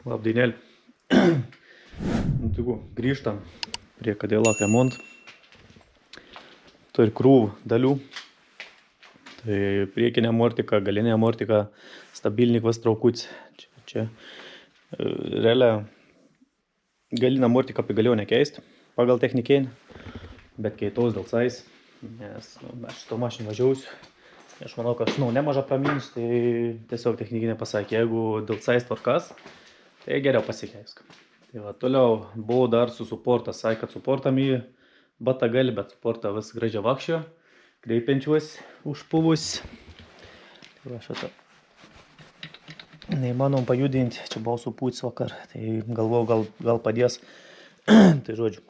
Labdienėlį. Grįžtam prie Cadillac remont. Turi krūvų dalių. Tai priekinė amortika, galinė amortika, stabilnikvas traukutis. Čia realią galinę amortiką galėjau nekeisti pagal technikėnį, bet keitaus dėl sais, nes aš šito mašiną važiausiu. Aš manau, kad nemažą praminus, tai tiesiog technikinė pasakė, jeigu dėl sais tvarkas, tai geriau pasikeisk. Tai va, toliau buvau dar su suportas, sakė, kad suportam į batą gali, bet suportą vis gražią vakščio, kreipiančiuos užpuvus. Tai va, šitą neįmanom pajudinti, čia buvau supūtis vakar, tai galvojau, gal padės. Tai žodžiu,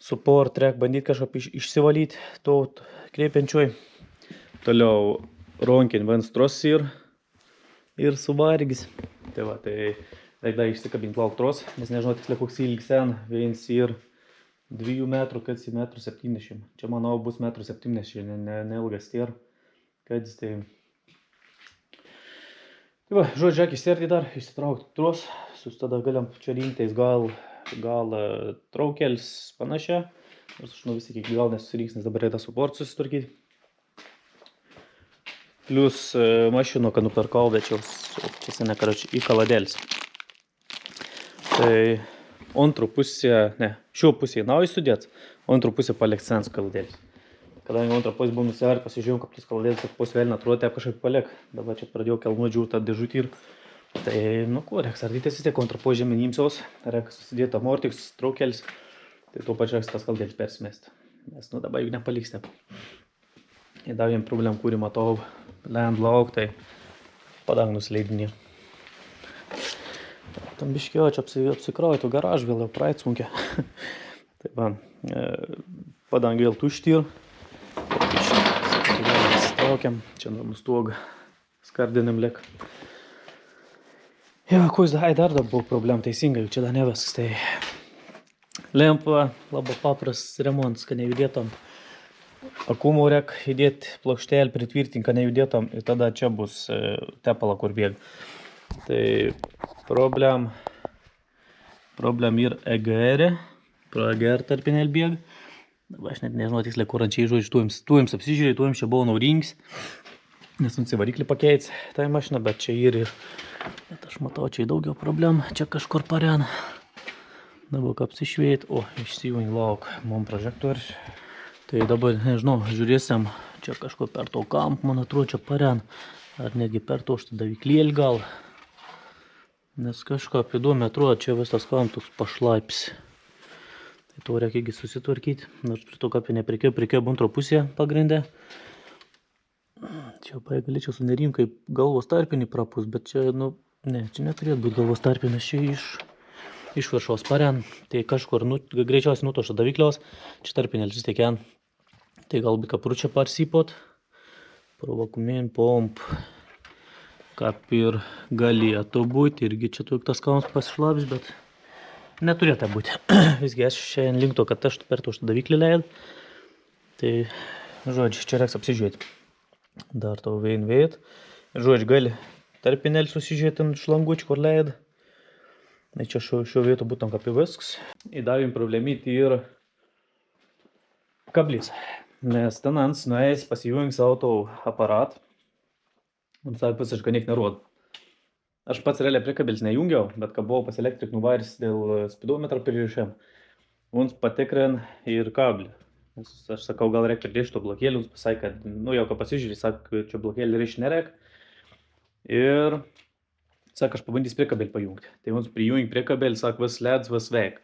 suport reik bandyti kažkaip išsivalyti to kreipiančioj. Toliau ronkin venstros ir suvargis. Tai va, tai reik dar išsikabinti lauktros, nes nežinau tiksliai koks ilgis ten, viens ir 2 metrų, kad 1,70 m. Čia manau bus 1,70 m, neilgas ir kad jis tai... Tai va, žodžiu, išsiarti dar, išsitraukti tros, tada galiam čia rinktis gal traukelis panašia. Nors aš vis iki gal nesusirinks, nes dabar reikia suport susitvarkyti. Plius mašino, kad nuperkau, bet čia sene, į kaladėlis. Tai antrų pusė, šio pusėje nauji sudėt, antrų pusė palikt sens kaladėlis. Kadangi antrą pusę buvo nusivarti, pasižiūrėjom, kad tas kaladėlis pusė vėl netruotė kažkaip paliek. Dabar čia pradėjau kelnuodžių tą dėžutį ir... Tai, reiks ardytis vis tiek antrą pusę žemėnimsiaus, reiks susidėti amortiks, traukelis, tai tuo pačiu tas kaladėlis persimesti. Nes, dabar juk nepaliks ne. Ir dar jiem problem, kurį matau, lend lauk, tai padangų nusileidinį. Tam biškėjo, čia apsikrauju garažą, vėl jau praeit sunkia. Tai va, padangų vėl tušti ir įsitraukiam, čia nustog skardinam lek. Ja, kuo dar buvo problem, teisingai, čia dar ne viskas, tai lempa labai paprastas remontas, kad nejudėtom. Akumų reik įdėti plokštelį, pritvirtinti, kad nejudėtom ir tada čia bus tepala, kur bėga. Tai problem ir EGR, pro EGR tarpinėlį bėga. Dabar aš net nežinau tiksliai, kur ančiai žodžiu, tuojams apsižiūrėjau, tuojams čia buvo naudingas, nes variklį pakeits tai mašiną, bet čia ir bet aš matau, čia daugiau problemų, čia kažkur parena. Dabar apsišveit, išsijungi lauk, mum prožektorius. Tai dabar, nežinau, žiūrėsim, čia kažkur per to kampą, man atrodo, čia parena, ar netgi per to šitą daviklėlį gal. Nes kažką įdomu atrodo, čia visas kampas toks pašlaipis. Tai to reikia irgi susitvarkyti, nors prie to kapį neprikėjo antro pusėje pagrindė. Čia galėčiau sunerim, kaip galvos tarpinį prapus, bet čia, čia neturėtų būti galvos tarpinas, čia iš viršaus paren. Tai kažkur, greičiausiai nutošta davikliaus, čia tarpinėlis vis tiek jen. Tai galbūt kapručią parsipot, provakumėn, pomp, kaip ir galėtų būti, irgi čia tas kalnas pasišlapis, bet neturėtų būti. Visgi aš šiandien link to, kad aš per to šitą daviklį leid. Tai, žodžiu, čia reiks apsižiūrėti. Dar to veit. Žodžiu, gali tarpinėlį susižiūrėti ant šlangučių, kur leid. Tai čia šio vietų būtent kaip viskas. Įdavim problemyti ir kablis. Nes tenans nuėjęs pasijungi savo to aparatą. Man sakė, aš ganik nerodo. Aš pats realiai priekabelis nejungiau, bet kai buvau pas elektrik nuvaris dėl spidometro pririšėm, mums patikrin ir kablį. Aš sakau, gal reikia pridėti to blokėlį, mums pasakė, kad, jau ką pasižiūrė, sakė, čia blokėlį reiškia nereik. Ir, sakė, aš pabandys priekabelį pajungti. Tai mums prijungi priekabelį, sakė, vis leds, vis veik.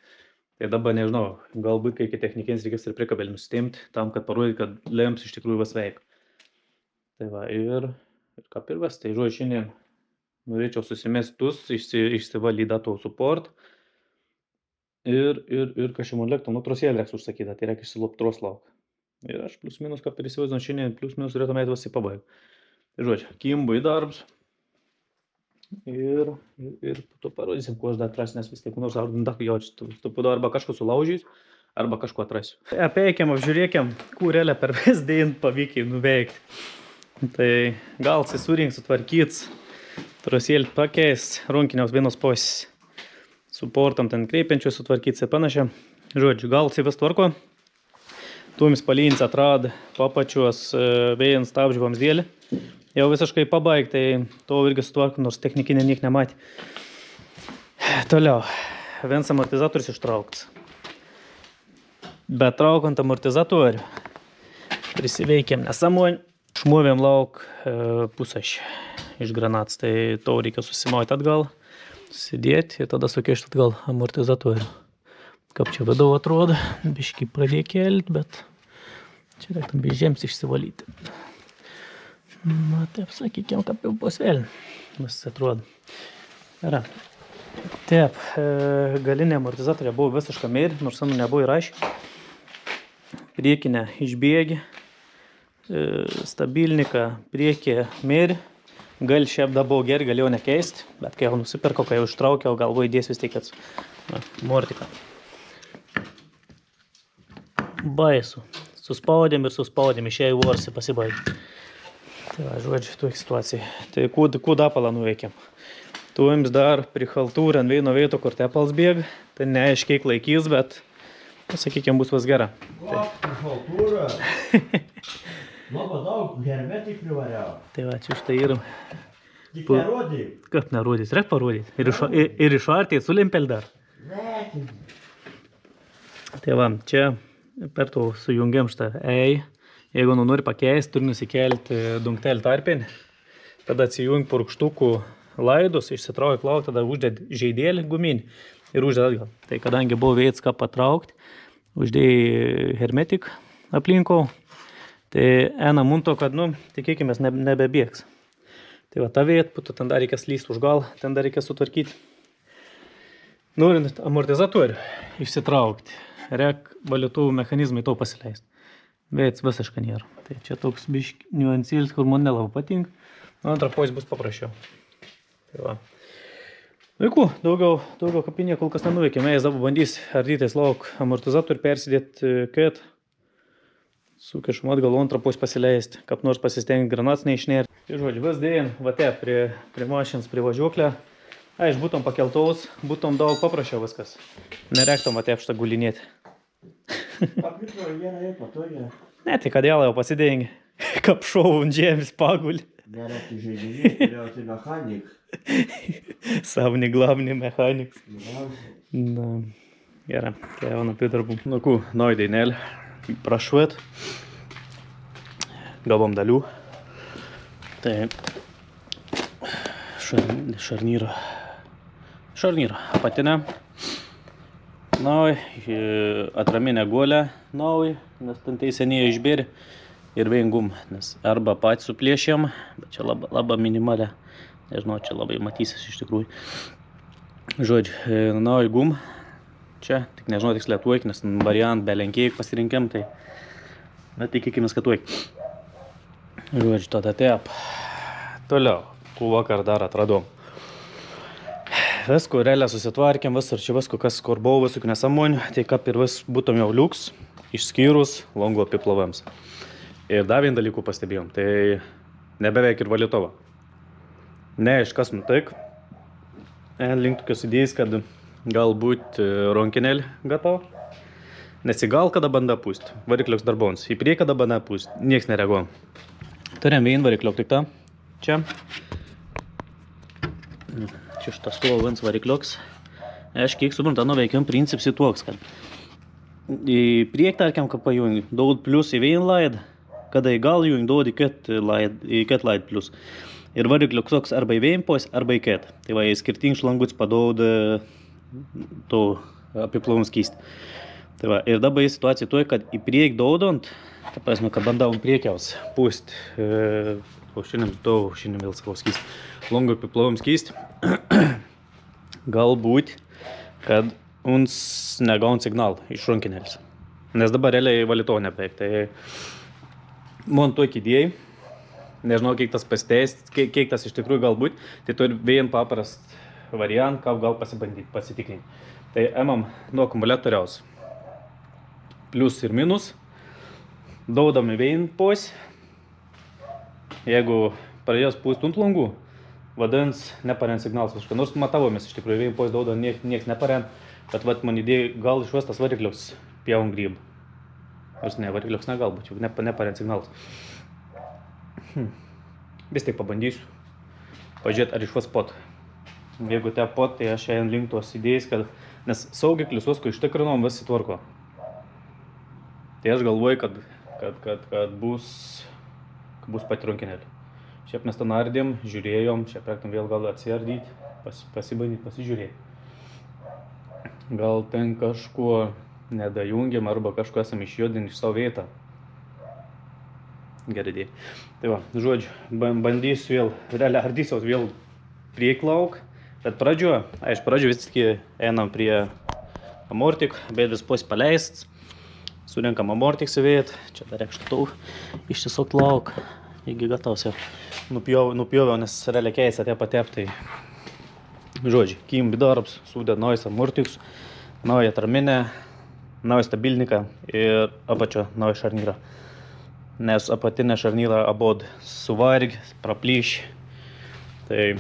Tai dabar nežinau, galbūt kai iki technikėns reikės ir priekabelį nustimti, tam, kad parodyti, kad lems iš tikrųjų vis veik. Tai va, ir kaip ir vis, tai žodžiu, šiandien norėčiau susimestus, išsivalyti to support. Ir kažkaip man lėktų, trosėlį reiks užsakyta, tai reikia išsilopti tros lauk. Ir aš plius minus, kaip ir įsivaizduoju, šiandien plius minus turėtų meiti visi pabaigti. Tai žodžiu, kimbu į darbus. Ir to parodysim, kuo aš dar atrasiu, nes vis tiek nors ardindakai jaučiu, tu pudu arba kažko sulaužys, arba kažko atrasiu. Apeikiam, apžiūrėkiam, kur realiai per visdien pavykiai nuveikti. Tai gal surinks, sutvarkyts. Trosėlį pakeist, runkiniaus vienos pusės. Suportam ten kreipiančius sutvarkyti ir panašiai. Žodžiu, gal vis tvarko. Tuomis palynys atrado papačios vėjant stabdžių vamzdėlį. Jau visiškai pabaigti, tai to irgi sutvarko, nors technikinė niek nematė. Toliau, vienas amortizatorius ištrauktas. Bet traukant amortizatorių, prisiveikėm nesamonį, šmovėm lauk pusaš iš granatas, tai to reikia susimauti atgal, susidėti ir tada sukešti atgal amortizatorių. Kaip čia vidau atrodo, biškį pradėjo kelti, bet čia reiktam bižiems išsivalyti. Na, taip sakykime, kaip jau posvelį, vis atrodo. Yra. Taip, galinė amortizatorė buvo visiška mėri, nors anu nebuvo įrašę. Priekinę išbėgi, stabilniką priekį mėri. Gal šiaip da buvo geri, galėjau nekeisti, bet kai jau nusipirkau, kai jau ištraukiau, galvoju įdės vis tiek, kad mortika. Baisu. Suspaudėm ir suspaudėm, išėjau vorsi pasibaigti. Tai va, žodžiu, tokia situacija. Tai kud apalą nuveikėm. Tuoms dar prichaltūrę ant vieno vieto, kur tepals bėga. Tai neaiškiai laikys, bet, sakykime, bus vas gera. O, prichaltūrą? Labai daug hermetik privariau. Tai va, čia štai ir... Tik nerodyk. Kaip nerodys? Reik parodyti. Ir išartį sulimpel dar. Nekim. Tai va, čia per to sujungiam šitą ei. Jeigu nori pakeisti, turi nusikelti dungtelį tarpinį. Tada atsijungi purkštukų laidus, išsitrauki lauk, tada uždėd žaidėlį guminį ir uždėd atgal. Tai kadangi buvo veids ką patraukti, uždėjai hermetik aplinkau. Tai ena munto, kad, tikėkime, nebebėgs. Tai va, ta vieta, puto, ten dar reikės lyst už gal, ten dar reikės sutvarkyti. Norint amortizatorių išsitraukti, reik valytuvų mechanizmai to pasileisti. Veids visiškai nėra. Tai čia toks biški niuansėlis, kur man nelabai patinka. Antra pusė bus paprasčiau. Tai va. Vaikų, daugiau kapinė kol kas nenuveikėm. Jis dabar bandys ardytis lauk amortizatorių, persidėti kad sukešam atgal antrą pusę pasileisti, kaip nors pasistengti granatas neišnėrti. Tai žodžiu, vis dėjim, va te, prie mašins, prie važiuoklę. Iš būtum pakeltaus, būtum daug paprasčiau viskas. Nereiktum va te šitą gulinėti. Papirko vieną ir patogią. Ne, tai kodėl jau pasidėjai, kaip šau ant žemės pagulį. Nereikti žaidinį, geriausiai mechanik. Savni glavni mechaniks. Geriausiai. Na, gerai, jau napidarbų. Nu, nauja dainelė. Prašuot. Gavom dalių. Tai šarnyrą apatinę. Nauja, atraminę guolę nauja, nes ten tai seniai išbėri. Ir vėjingum, nes arba patys suplėšėm, bet čia labai minimalė. Nežinau, čia labai matysis iš tikrųjų. Žodžiu, nauja gum. Čia, tik nežinau tiksliai tuoik, nes variant be lenkėjų pasirinkėm, tai bet tikėkimės, kad tuoik. Žodžiu, tada taip. Toliau, vakar dar atradom. Visko realiai susitvarkėm, visur čia visko, kas kur buvo, visų nesamonių, tai kaip ir vis būtum jau liuks, išskyrus longo apiplovams. Ir dar vien dalykų pastebėjom, tai nebeveik ir valytova. Ne, iš kas nutik. Link tokios idėjas, kad galbūt ronkinėlį gatavo. Nes į gal kada banda pūst, varikliuks darbons, į priekį kada banda pūst, nieks nereaguojam. Turėjom vien varikliuk tik tą, čia. Čia šitas slovens varikliuks. Aš kiek supranta, veikiam princips į toks, kad į priekį, tarkim, kad pajungi, daud plius į vien laidą, kada į gal jungi, daud į ket laid plius. Ir varikliuks toks arba į vien pos, arba į ket. Tai va, į skirtingus šlanguts padaud to apiplovim skystį. Tai va, ir dabar į situaciją tuoj, kad į priekį daudant, ta prasme, kad bandavom priekiaus pūst, šiandien vėl sakau skystį, longo apiplovim skystį. Galbūt, kad uns negaun signalą iš ronkinėlis. Nes dabar realiai valytovo nebeveik. Tai man tokį idėjai, nežinau, kiek tas pasiteis, kiek tas iš tikrųjų galbūt, tai turi vien paprast variant, ką gal pasibandyti, pasitikrinti. Tai emam nuo akumuliatoriaus plius ir minus, daudami vien pos, jeigu pradės pūsti ant langų, vadins, neparent signalas kažką. Nors matavomis, iš tikrųjų, vėjim pos daudo nieks neparent, bet vat man idėja, gal iš tas variklius pjaun grybą. Nors ne, variklius negalbūt, jau neparent signalas. Vis tik pabandysiu pažiūrėti, ar iš pot. Jeigu te pot, tai aš šiandien link tos idėjas, kad, nes saugiklius visko ištikrinom, visi tvarko. Tai aš galvoju, kad bus pati rankinėlė. Šiaip mes ten ardėm, žiūrėjom, šiaip reiktum vėl gal atsiardyti, pasibandyti, pasižiūrėti. Gal ten kažkuo nedajungiam arba kažkuo esam išjudinti iš savo vietą. Gerai idėja. Tai va, žodžiu, bandysiu vėl, realiai ardysiu vėl prieklauk, bet pradžioje vis tik einam prie amortik, bėdės pos paleist, surinkam amortik savėt, čia dar reikštų ištisok lauk, iki gatavs jau nupjoviau, nes realiai keis atėjo pateptai. Žodžiu, kim darbs, sudėt naujas amortiks, naują tarminę, naują stabilniką ir apačio naują šarnyrą. Nes apatinę šarnyrą abod suvarg, praplyš. Tai,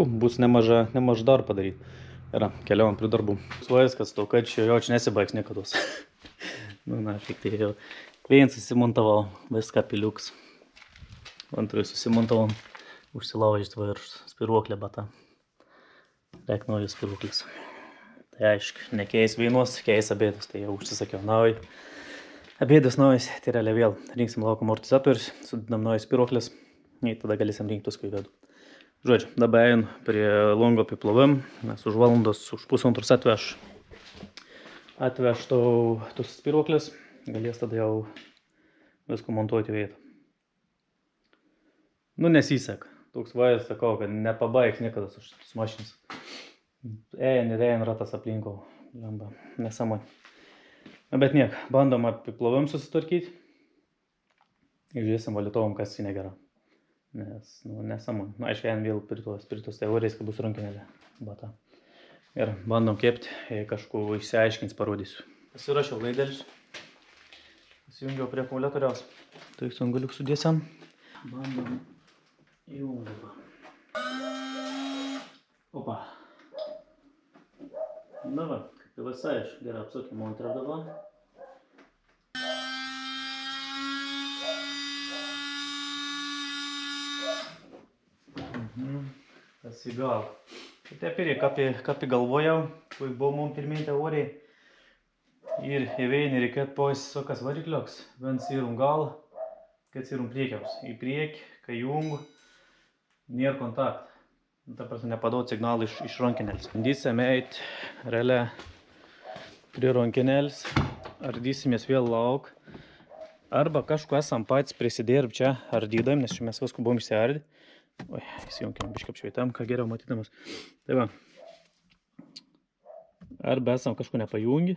bus nemaža dar padaryti. Yra, keliaujam prie darbų. Svajus, kad stau, kad čia nesibaigs niekados. Šiek tiek jau. Vienas susimontavau, viską piliuks. Antrui susimontavau, užsilaužys ir spiruoklė bata. Reik naujas spiruoklis. Tai aišku, nekeis vienos, keis abėdas, tai jau užsisakiau naują. Abėdas naujas, tai realiai vėl rinksim lauko amortizatorius, sudedam naujas spiruoklis ir tada galėsim rinktus, kai vedu. Žodžiu, dabar einu prie longo apiplovim, nes už valandos, už pusantros atvežtau tus spiruoklis, galės tada jau viską montuoti vietą. Nesisek, toks vajas sakau, kad nepabaigs niekada su mašinis. Eina ratas aplinkau, nesamai. Bet niek, bandom apiplovim susitvarkyti ir žiūrėsim valytovom, kas į negera. Nes, nesamai. Aišku, vėl prie tos teorijos, kad bus rankinėlė bata. Ir bandom kepti, jei kažko išsiaiškins, parodysiu. Pasirašiau laidelis. Pasijungiau prie akumuliatoriaus. Tai sangaliuk sudėsiam. Bandom įjungimą. Opa. Na va, kaip jau visai, aš gerai apsukėm montrą dabar. Pasigal. Tai pirė, kaip galvojau, kai buvo mums pirmieji teorijai. Ir įveinį reikėtų pasisokas varikliuks, viens įrum gal, kad įrum priekiaus. Į priekį, kai jungu, nėra kontakt. Ta prasme, nepadot signalą iš rankinėlis. Bandysim eit realiai prie rankinėlis, ardysimės vėl lauk. Arba kažko esam patys prisidėrb čia ardydam, nes čia mes viską buvom išsiardę. Oi, įsijunkim biškai apšveitam, ką geriau matydamas. Tai va. Arba esam kažko nepajungi.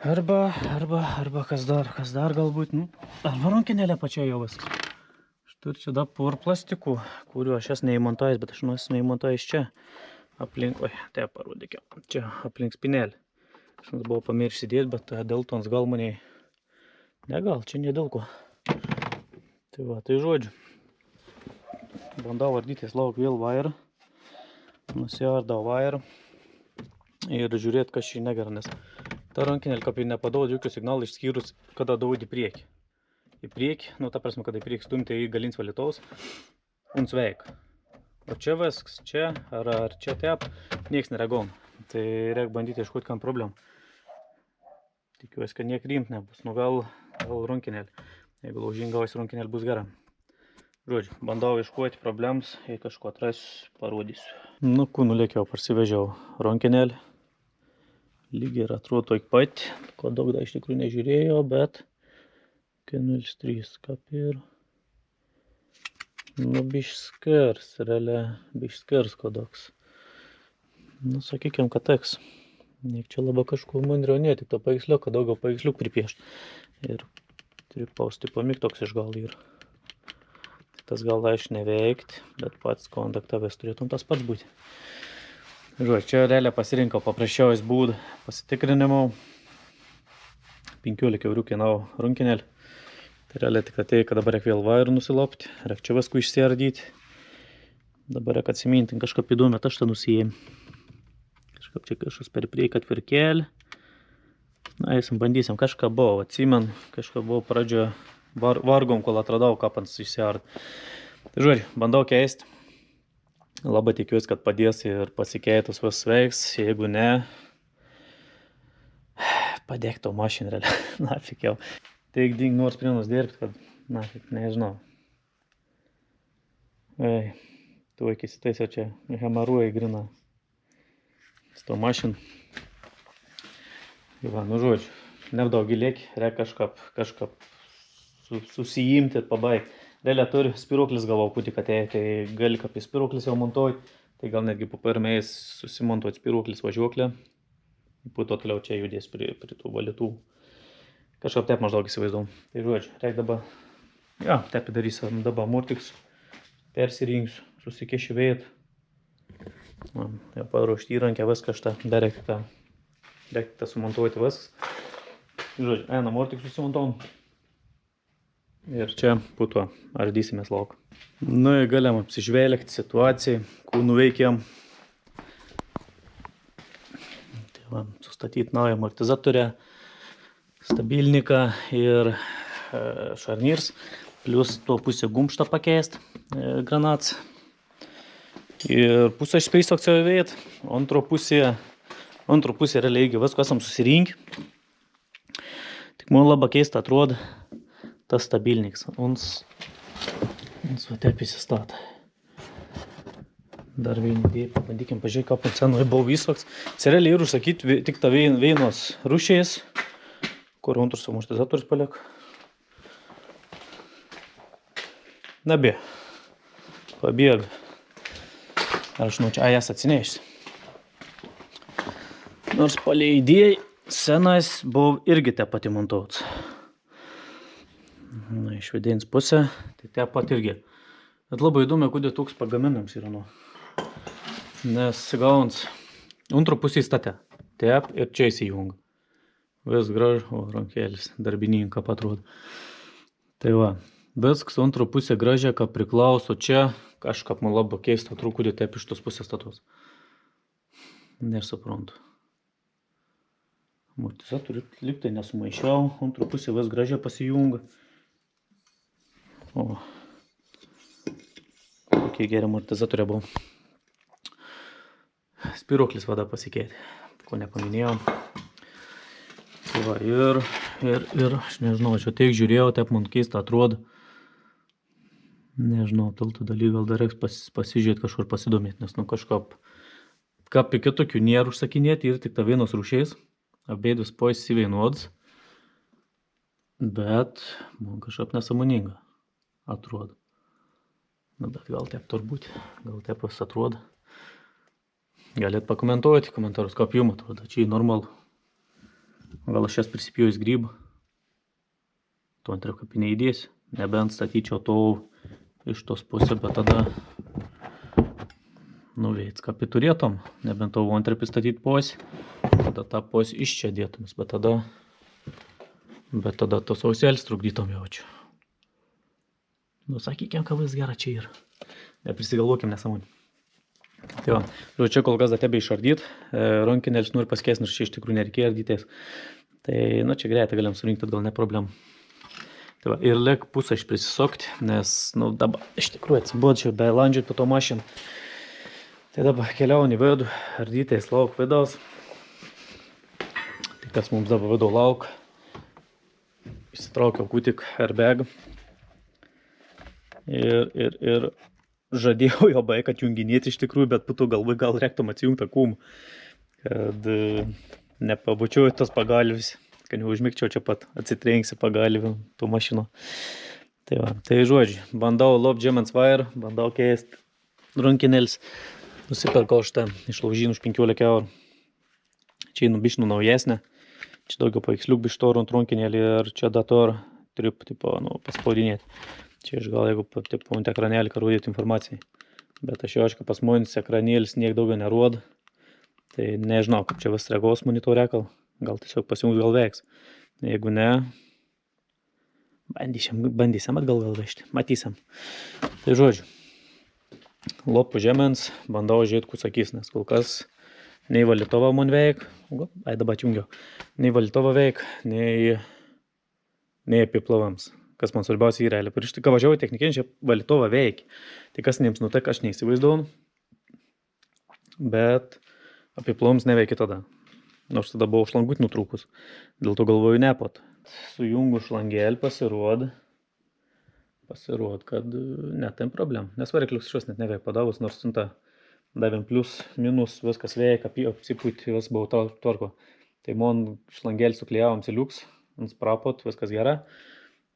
Arba kas dar galbūt, arba rankinėlė pačia jau viskas. Turiu čia dar por plastikų, kuriuo aš jas neįmontuojęs, bet aš esu neįmontuojęs čia aplink, tai parodykime, čia aplink spinelį. Aš buvau pamiršęs įdėti, bet dėl tons gal maniai, čia ne dėl ko. Tai va, tai žodžiu. Bandau ardytis lauk vėl vairą, nusiardau vairą ir žiūrėti, kas šį negera, nes ta rankinėlė kaip ir nepadaudo jokių signalų išskyrus, kada daud į priekį. Į priekį, ta prasme, kada į priekį stumti į galins valytaus, un sveik. O čia viskas, čia ar čia tep, nieks nereagom. Tai reik bandyti ieškoti kam problemų. Tikiuosi, kad niek rimt nebus, gal rankinėlė. Jeigu laužingaujas rankinėlė bus gera. Žodžiu, bandau ieškoti problems, jei kažko atrasiu, parodysiu. Nulėkiau, parsivežiau rankinėlį. Lygiai ir atrodo toj pat, ko daug dar iš tikrųjų nežiūrėjau, bet 03, kaip ir bišskers, realiai bišskers kodoks. Sakykim, kad teks. Niek čia labai kažko mandriau, ne, tik to paveiksliuką, daugiau paveiksliukų pripiešti. Ir pripausti pamygtoks iš gal ir. Tas gal aš neveikt, bet pats kontaktavęs turėtum tas pats būti. Žodžiu, čia realiai pasirinkau paprasčiausias būdą pasitikrinimų. 15 eurų kainavo rankinėlį. Realiai tik atėjai, kad dabar reikia vėl vairų nusilopti, reikia čia viskų išsiardyti. Dabar reikia atsiminti, kažkaip įdomi, aš tą nusijėjim. Kažkaip čia kažkas per priekį atvirkelį. Na, eisim, bandysim, kažką buvo, atsimen, kažką buvo pradžioje, vargom, kol atradau, kapans išsiard. Tai žodžiu, bandau keisti. Labai tikiuosi, kad padės ir pasikeitus vis veiks, jeigu ne, padėk to mašiną realiai, nafik jau. Teik ding nors prienus dirbti, kad nafik, nežinau. Ei, tu iki sitaisio čia hemaruoja grina su to mašiną. Tai va, nu žodžiu, nedaug gilėk, reikia kažkap susijimti ir pabaigti. Realiai turi spiroklis galvau, kutik atėjo, tai gali kaip spiroklis jau montuoji, tai gal netgi po pirmais susimontuoti spiroklis važiuoklę. Po to toliau čia judės prie tų valytų. Kažkaip taip maždaug įsivaizduom. Tai žodžiu, reikia dabar, ja, taip darysim dabar murtiks, persirinksiu, susikešiu vėjat. Jau paruošti įrankę, viską šitą, dar reikia sumontuoti viskas. Žodžiu, eina murtiks susimontuom. Ir čia po to ardysimės lauką. Nu, galim apsižvelgti situacijai, kur nuveikėm. Tai va, sustatyti naują amortizatorę, stabilniką ir šarnyrs. Plius tuo pusę gumštą pakeist, granats. Ir pusę išspeist akcijovėt. Antro pusė realiai viską esam susirinkę. Tik man labai keista atrodo tas stabilniks. Ons va taip įsistatė. Dar vieną idėją, pabandykim pažiūrėti, ką pacenui buvo visvaks. Realiai ir užsakyti tik ta vienos rūšės, kur antras amortizatorius paliek. Nebė. Pabėg. Aš nu čia jas atsinešti. Nors palei idėjai senais buvo irgi te pati montuots. Na, iš vidėjins pusę, tai te pat irgi. Bet labai įdomu, kodėl toks pagaminams yra. Nu. Nes gaunant antro pusę įstatę. Tep ir čia įsijunga. Vis gražu, o rankėlis darbininką patrodo. Tai va, viskas antro pusę gražiai, ką priklauso čia, kažkap man labai keista, trūkudė tep iš tos pusės statos. Nesuprantu. Amortizatorių liktai nesumaišiau, antro pusę vis gražiai pasijunga. O, kokie geri amortizatoriai buvo. Spiroklis vada pasikeitė, ko nepaminėjau. Tai va, ir, aš nežinau, aš jau tiek žiūrėjau, taip man keista atrodo. Nežinau, tiltų daly gal dar reiks pasižiūrėti kažkur pasidomėti, nes nu kažkap apie kitokių nėra užsakinėti ir tik ta vienos rūšiais, abeidus poisi vienodas. Bet man kažkap nesąmoninga atrodo. Na, bet gal taip turbūt, gal taip vis atrodo. Galėt pakomentuoti komentarus, kaip jums atrodo, čia normalu. Gal aš jas prisipjojus grybą. To antrą kapį neįdėsiu, nebent statyčiau to iš tos pusės, bet tada nuveic kapį turėtum, nebent to antrą pristatyti posį, tada tą posį iš čia dėtumis, bet tada tos ausėlis trukdytom jaučiu. Nu, sakykim, kad vis gera čia yra. Neprisigalvokim nesąmonį. Tai va, čia kol kas atebe išardyt, rankinėlis nori pasikeis, nors čia iš tikrųjų nereikėjo ardytis. Tai, nu, čia greitai galim surinkti, gal ne problem. Tai va, ir liek pusę iš prisisokti, nes, nu, dabar iš tikrųjų atsibodžiau, be landžiu po to mašiną. Tai dabar keliaujam į vidų, ardytis lauk vidaus. Tai kas mums dabar vidau lauk. Išsitraukiau kutik airbag. Ir žadėjau jo baig atjunginėti iš tikrųjų, bet putų galvai gal reiktum atsijungti kūmą, kad nepabučiuoju tos pagalvis, kad neužmigčiau čia pat atsitrenksi pagalvį tų mašinų. Tai va, tai žodžiu, bandau lop Gemens Wire, bandau keisti rankinėlis, nusipirkau šitą išlaužinų už 15 eurų. Čia nubišnų naujesnė, čia daugiau paveiksliuk bištorų ant rankinėlį ir čia dator turiu tipo, nu, paspaudinėti. Čia aš gal jeigu tipo ant ekranėlį rodyti informacijai. Bet aš jau aišku pas monis ekranėlis niek daugiau nerodo. Tai nežinau, kaip čia vis reagos monitorė, gal tiesiog pasijungs gal veiks. Jeigu ne, Bandysim atgal vežti, matysim. Tai žodžiu, lopų žemens, bandau žiūrėti, kur sakys, nes kol kas nei valytova man veik, dabar atjungiau, nei valytova veik, nei apiplovams. Kas man svarbiausia yra, prieš tai, ką važiavau technikinį, čia valytova veik. Tai kas jiems nutek, aš neįsivaizduoju, bet apiplovams neveikia tada. Nors tada buvau šlangut nutrūkus, dėl to galvoju nepot. Sujungu šlangelį, pasiruod, kad netam problem. Nes variklius šios net neveik padavus, nors siunta davėm plius, minus, viskas veik, apsipūti, vis buvau tvarko. Tai man šlangelį suklijavom ciliuks, ant sprapot, viskas gera.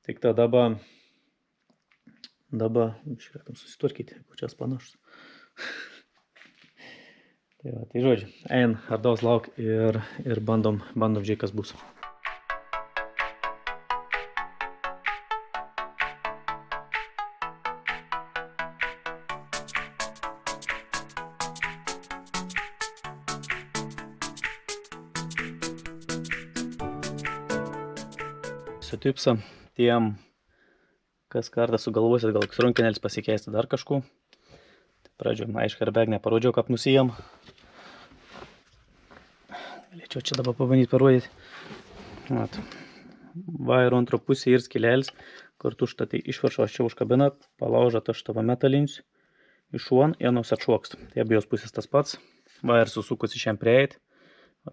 Tik tada dabar žiūrėkam susitvarkyti, kočias panašus. Tai žodžiu, ein, ardaus lauk ir bandom žiūrėti, kas bus. Sutipsa tiem, kas kartą sugalvosit, gal runkenelis pasikeisti dar kažku. Tai pradžioj, aišku, airbag neparodžiau, kaip nusijam. Galėčiau čia dabar pabandyti parodyti. Vairo antro pusė ir skilelis, kartu štai išvaršo aš čia užkabinat, palaužat aš tavo metalinius, išuon, vienos atšokst. Tai abiejos pusės tas pats. Vair susukus iš jam prieit,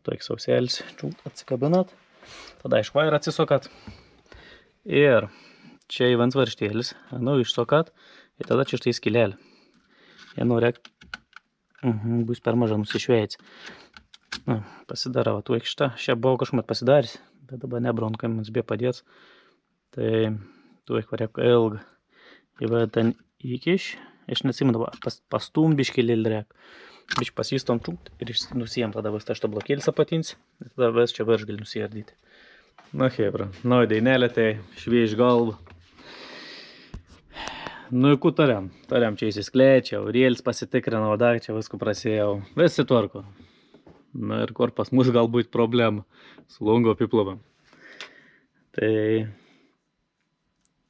toik sauselis, atsikabinat, tada iš vairo atsisokat. Ir čia į vans varštėlis, išsokat, ir tada čia štai skilelį. Norėk, bus per maža nusišveic. Pasidaravo, tu šitą, šią buvau kažkuomet pasidarys, bet dabar nebronkai mums bė padėts. Tai tu varėk ilgą. Ir ten įkiš, aš neatsimenu, pastumbiškį lėlrėk. Bišk pasistom ir nusijam, tada vis tą blokėlis apatins, ir tada vis čia virš gali nusiardyti. Na hebra, nauja dainelė, tai šviež galvą. Nu ir ku tariam čia įsisklėčiau, rėlis pasitikrinau, dar čia visko prasėjau, visi tvarko. Na ir kur pas mus galbūt problema su longo apiplovam. Tai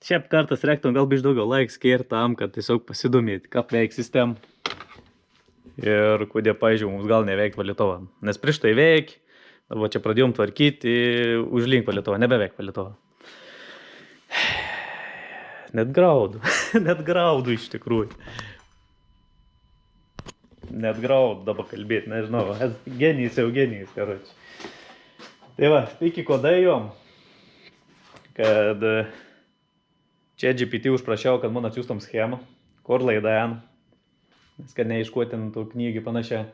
šiaip kartas reiktum gal biš daugiau laik skirti tam, kad tiesiog pasidomėti, kaip veik sistema. Ir kodėl, pavyzdžiui, mums gal neveik valytova. Nes prieš tai veik, dabar čia pradėjom tvarkyti, užlink valytova, nebeveik valytova. Net graudu iš tikrųjų. Net graudu dabar kalbėti, nežinau, genijus, karoči. Tai va, iki ko daėjom, kad čia GPT užprašiau, kad man atsiųstom schemą, kur laidajan, nes kad neiškuotin tų knygų panašiai.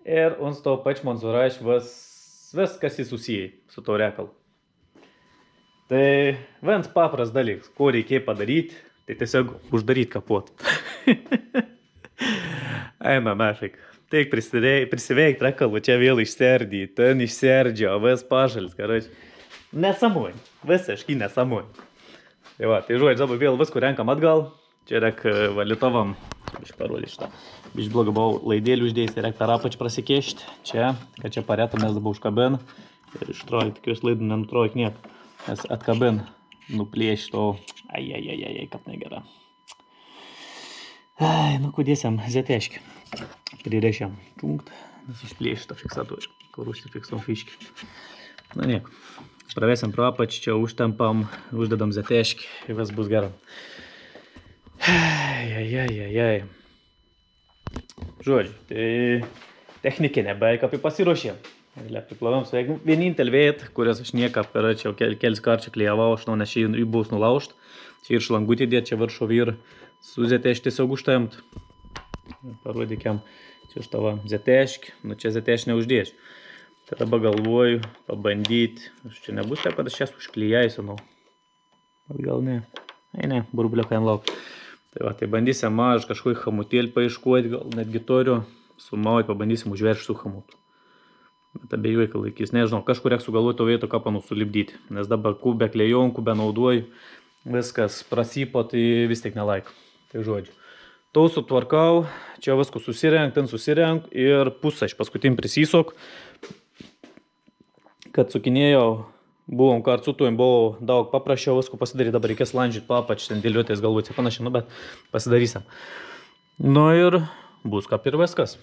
Ir uns to pač man suraš viskas įsusijai su to reikalu. Tai viens papras dalyks, ko reikia padaryti, tai tiesiog uždaryti kapotą. Eina nafik. Taip prisiveikti reikalu, čia vėl išserdyti, ten išserdžio, vis pašalis, karoči. Nesamoj, visiškai nesamoj. Tai va, tai žodžiu, dabar vėl visko renkam atgal. Čia reik valytovam, biškai parodyti šitą. Biškai blogą buvau laidėlį uždėjęs, reik per apačią prasikešti. Čia, kad čia paretą mes dabar užkabin. Ir ištrojai, tikiuosi laidų nenutrojai niek. Nes atkabin, nuplėši to. Ai, kaip negera. Ai, nu kudėsiam zeteškį. Prirešiam čunkt, nes išplėši tą fiksatorių, kur užsifiksuom fiškį. Na nieko. Pravesiam pro apačią, čia užtempam, uždedam zeteškį ir vis bus gerai. Ai. Žodžiu, tai technikinė beveik apie pasiruošėm. Apiplovėm su vienintelį vietą, kurias aš niekap čia kelis karčią klijavau, aš nes čia jį bus nulaužt. Čia ir šlangutį dėt, čia viršų ir su zeteškį tiesiog užtemt. Parodykiam, čia štava zeteškį, nu čia zeteškį neuždėsiu. Tai dabar galvoju pabandyti, čia nebus taip, kad aš čia užklijaisiu, nu. Gal ne, ne, burbuliuką ant lauk. Tai va, tai bandysim aš kažkokį chamutėlį paieškuoti, gal netgi toriu, sumauj pabandysim užveršti su chamutu. Bet abejoju, kad laikys, nežinau, kažkur reik sugalvoti to vieto, ką panu sulipdyti. Nes dabar kubę klejom, kubę naudoju, viskas prasipo, tai vis tiek nelaik. Tai žodžiu. Tau sutvarkau, čia viską susirenk, ten susirenk ir pusę aš paskutim prisisok, kad sukinėjau Buvom kartu su tuim, buvo daug paprasčiau visko pasidaryti, dabar reikės landžiuoti papač, ten dėliuotės galbūt ir panašiai, bet pasidarysim. Nu ir bus kaip ir viskas.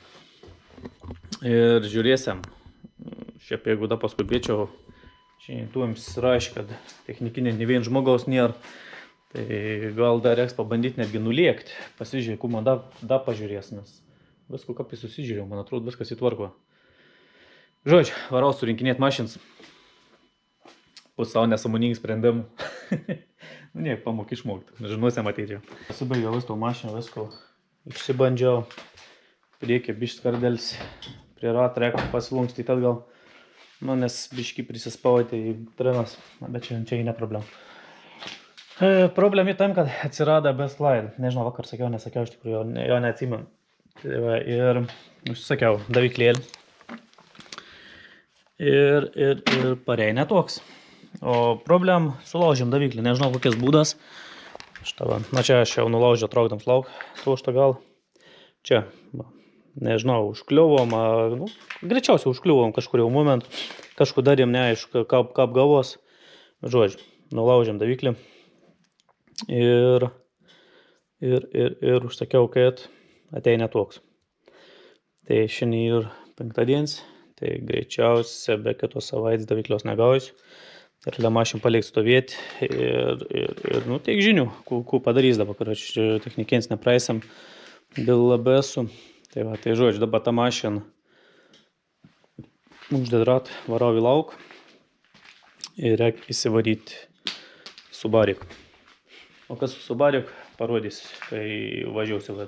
Ir žiūrėsim. Šiaip jeigu da paskubėčiau, šiandien tuims rašė, kad technikinė ne vien žmogaus nėra. Tai gal dar reiks pabandyti netgi nuliekti. Pasižiūrėk, man da pažiūrės, nes visko kaip jis susižiūrėjau, man atrodo viskas įtvarko. Žodžiu, varau surinkinėti mašins. Pusiau nesąmoningų sprendimų. Nu, niek, pamok išmokti. Žinosim ateičiau. Pasibaigiau visko mašiną, visko išsibandžiau. Priekį biškį skardelis. Prie ratreko pasilungstyti atgal. Nu, nes biškį prisispaudė į trinas. Bet čia ne problema. Problema tam, kad atsirado best slide. Nežinau, vakar sakiau, nesakiau, iš tikrųjų, jo neatsimenu. Tai va, ir užsisakiau daviklėlį. Ir parei netoks. O problem, sulaužėm daviklį, nežinau kokias būdas. Na čia aš jau nulaužiau traukdams lauk, tuoštą gal. Čia, nežinau, užkliuvom, nu, greičiausiai užkliuvom kažkurio momentu. Kažkur darėm neaišku, kaip gavos. Žodžiu, nulaužėm daviklį. Ir užsakiau, kad ateina toks. Tai šiandien ir 5 dienas, tai greičiausiai be kitos savaitės daviklios negausiu. Ir mašin paliks stovėti ir nu, tiek žinių, ko padarys dabar, kad aš technikins nepraeisim dėl ABS-ų. Tai va, tai žodžiu, dabar tą mašiną uždedrat, varau į lauk ir reikia įsivaryti Subarik. O kas su Subarik parodys, kai važiuosiu.